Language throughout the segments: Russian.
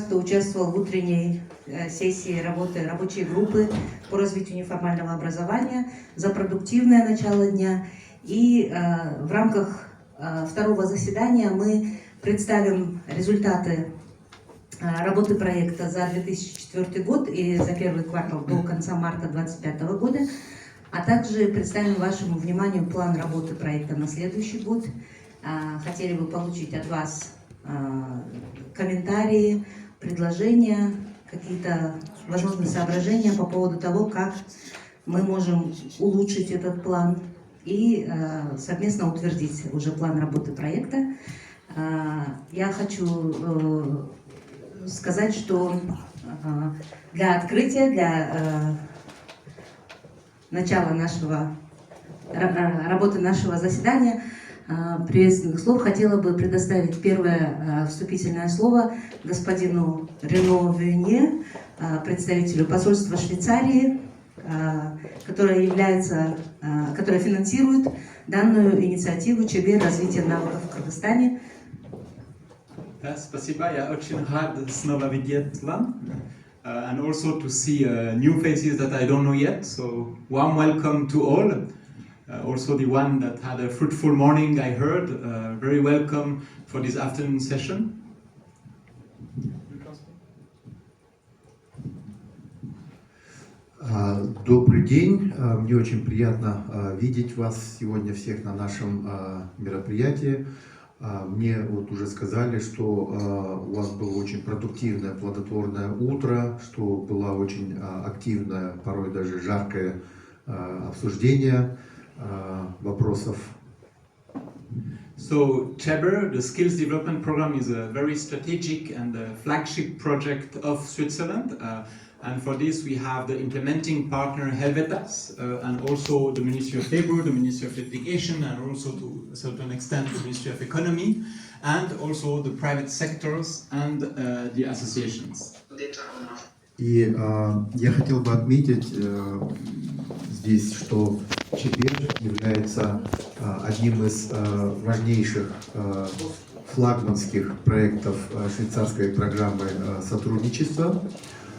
кто участвовал в утренней сессии работы рабочей группы по развитию неформального образования, за продуктивное начало дня. И в рамках второго заседания мы представим результаты работы проекта за 2004 год и за первый квартал до конца марта 2025 года, а также представим вашему вниманию план работы проекта на следующий год. Хотели бы получить от вас комментарии, предложения, какие-то, возможно, соображения по поводу того, как мы можем улучшить этот план и совместно утвердить уже план работы проекта. Я хочу сказать, что для открытия, для начала работы нашего заседания приветственных слов хотела бы предоставить первое вступительное слово господину Рено Вюйне, представителю посольства Швейцарии, которое финансирует данную инициативу ЧБ развития навыков в Кыргызстане. Спасибо, я очень рад снова видеть вам. And also to see new faces that I don't know yet. So warm welcome to all. Also the one that had a fruitful morning, I heard. Very welcome for this afternoon session. Добрый день. Мне очень приятно видеть вас сегодня всех на нашем мероприятии. Мне вот уже сказали, что у вас было очень продуктивное, плодотворное утро, что было очень активное, порой даже жаркое обсуждение вопросов. So CHEBER, the Skills Development Program, is a very strategic and a flagship project of Switzerland. And for this we have the implementing partner Helvetas and also the Ministry of Labour, the Ministry of Education, and also to a certain extent the Ministry of Economy, and also the private sectors and the associations. И я хотел бы отметить здесь, что ЧБЕР является одним из важнейших флагманских проектов швейцарской программы сотрудничества,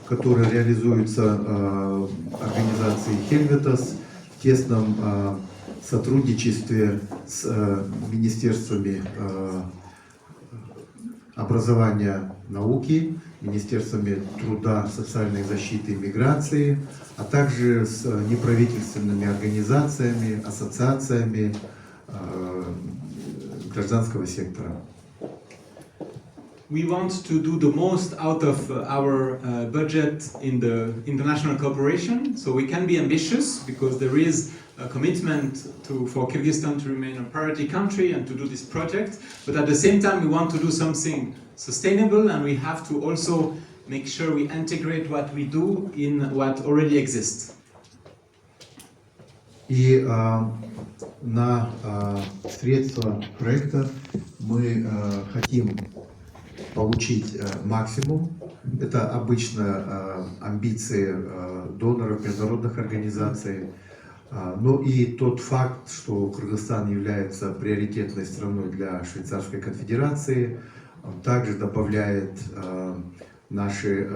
который реализуется организацией Helvetas в тесном сотрудничестве с министерствами образования, науки, министерствами труда, социальной защиты и миграции, а также с неправительственными организациями, ассоциациями гражданского сектора. We want to do the most out of our budget in the international cooperation, so we can be ambitious because there is a commitment for Kyrgyzstan to remain a priority country and to do this project, but at the same time we want to do something sustainable and we have to also make sure we integrate what we do in what already exists. И на средства проекта мы хотим получить максимум. Это обычно амбиции доноров, международных организаций. Но и тот факт, что Кыргызстан является приоритетной страной для Швейцарской конфедерации, он также добавляет наши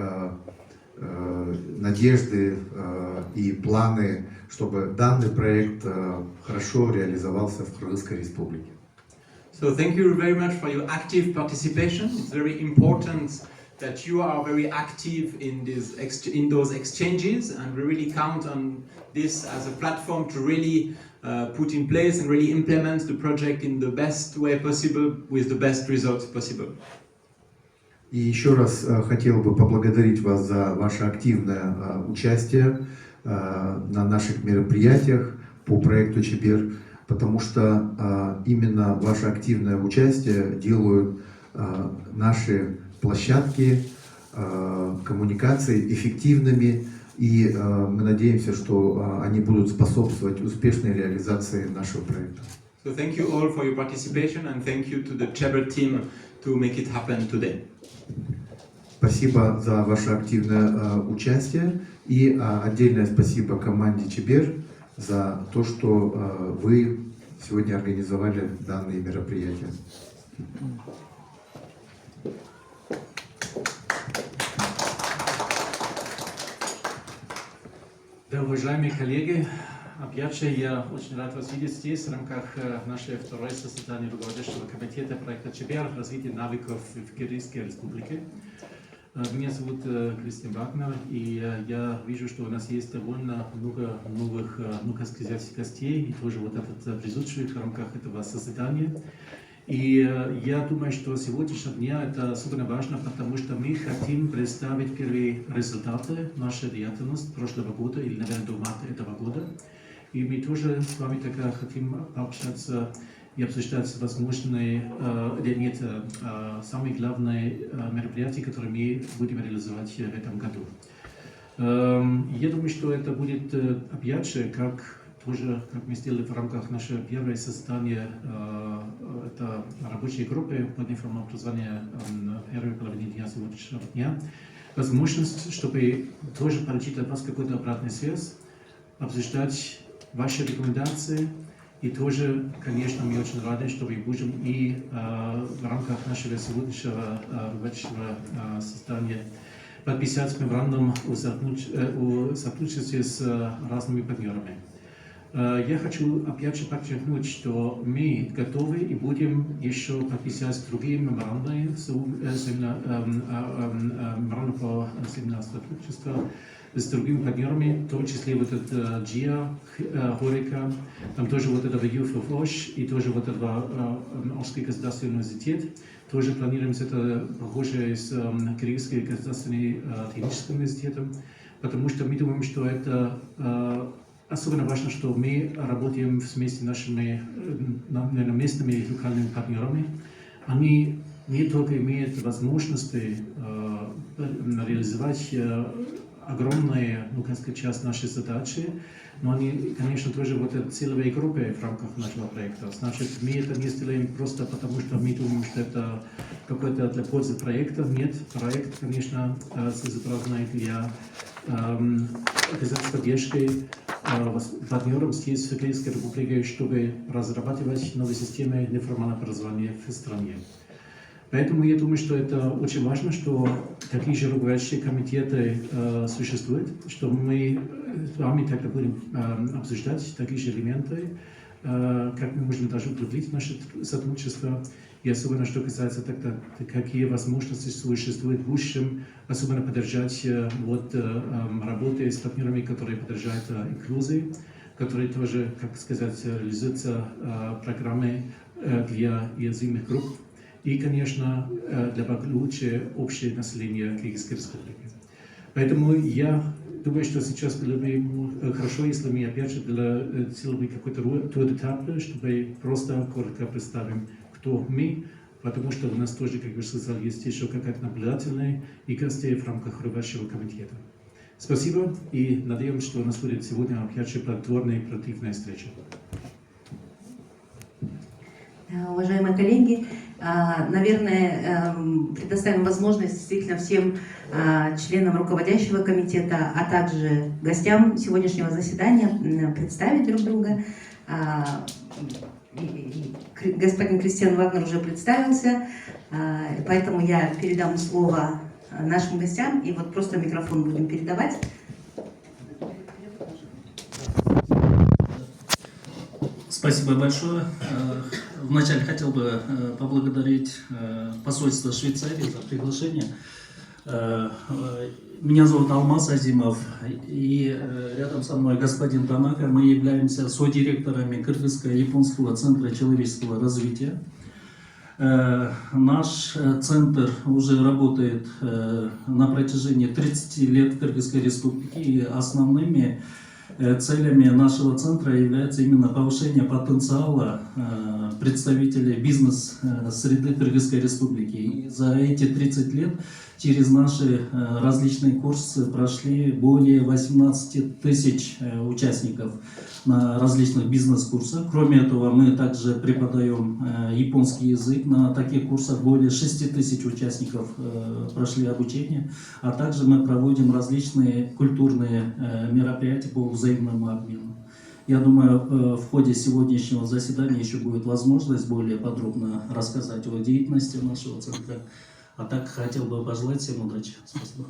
надежды и планы, чтобы данный проект хорошо реализовался в Кыргызской республике. So thank you very much for your active participation. It's very important that you are very active in those exchanges, and we really count on this as a platform to really put in place and really implement the project in the best way possible with the best results possible. И еще раз хотел бы поблагодарить вас за ваше активное участие на наших мероприятиях по проекту ЧБЕР, потому что именно ваше активное участие делают наши площадки коммуникации эффективными, и мы надеемся, что они будут способствовать успешной реализации нашего проекта. So thank you all for your participation and thank you to the CHEBER team to make it happen today. Спасибо за ваше активное участие и отдельное спасибо команде ЧБЕР за то, что вы сегодня организовали данные мероприятия. Да, уважаемые коллеги, опять же, я очень рад вас видеть здесь в рамках нашего второго заседания руководящего комитета проекта ЧБР «Развитие навыков в Киргизской Республике». Меня зовут Кристиан Вагнер, и я вижу, что у нас есть довольно много новых, гостей, и тоже вот этот присутствует в рамках этого заседания. И я думаю, что сегодняшний день это особенно важно, потому что мы хотим представить первые результаты нашей деятельности прошлого года или, наверное, до марта этого года. И мы тоже с вами тогда хотим общаться и обсуждать возможные, или нет, самые главные мероприятия, которые мы будем реализовать в этом году. Я думаю, что это будет, опять же, как мы сделали в рамках нашего первого создания это рабочей группы под неформальное образование первой половины дня сегодняшнего дня, возможность, чтобы тоже получить от вас какую-то обратную связь, обсуждать ваши рекомендации. И тоже, конечно, мы очень рады, что мы будем и в рамках нашего сегодняшнего рабочего создания подписать меморандум о сотрудничестве с разными партнерами. Я хочу опять же подчеркнуть, что мы готовы и будем еще подписать другие меморандумы по сотрудничеству с другими партнерами, в том числе вот это GIA, Хорика, там тоже вот это Youth of Osh и тоже вот это Ошский государственный университет. Тоже планируем это похоже с Киргизским государственным техническим университетом, потому что мы думаем, что это особенно важно, что мы работаем вместе с нашими местными и локальными партнерами. Они не только имеют возможности реализовать огромную, часть нашей задачи, но они, конечно, тоже вот эта целевая группа в рамках нашего проекта. Значит, мы это не сделаем просто потому, что мы думаем, что это какой-то для пользы проекта. Нет, проект, конечно, целесообразный для оказать поддержкой партнерам здесь в Киргизской Республике, чтобы разрабатывать новые системы неформального образования в стране. Поэтому я думаю, что это очень важно, что такие же руководящие комитеты существуют, что мы с вами тогда будем обсуждать такие же элементы, как мы можем даже углубить наше сотрудничество, и особенно, что касается тогда, какие возможности существуют в будущем, особенно поддержать работы с партнерами, которые поддерживают инклюзию, которые тоже, как сказать, реализуются программы для уязвимых групп, и, конечно, для благополучия общего населения Киргизской Республики. Поэтому я думаю, что сейчас было бы хорошо, если мы опять же сделали какой-то этап, чтобы просто коротко представим, кто мы, потому что у нас тоже, как вы сказали, есть еще какая-то наблюдательная и гости в рамках руководящего комитета. Спасибо и надеемся, что у нас будет сегодня опять же плодотворная и продуктивная встреча. Уважаемые коллеги, наверное, предоставим возможность действительно всем членам руководящего комитета, а также гостям сегодняшнего заседания представить друг друга. Господин Кристиан Вагнер уже представился, поэтому я передам слово нашим гостям, и вот просто микрофон будем передавать. Спасибо большое. Вначале хотел бы поблагодарить посольство Швейцарии за приглашение. Меня зовут Алмаз Азимов, и рядом со мной господин Танака. Мы являемся содиректорами Кыргызско-японского центра человеческого развития. Наш центр уже работает на протяжении 30 лет в Кыргызской республике, и основными целями нашего центра является именно повышение потенциала представителей бизнес-среды Кыргызской республики. И за эти 30 лет через наши различные курсы прошли более 18 тысяч участников на различных бизнес-курсах. Кроме этого, мы также преподаем японский язык. На таких курсах более 6 тысяч участников прошли обучение. А также мы проводим различные культурные мероприятия по взаимному обмену. Я думаю, в ходе сегодняшнего заседания еще будет возможность более подробно рассказать о деятельности нашего центра. А так хотел бы пожелать всем удачи. Спасибо.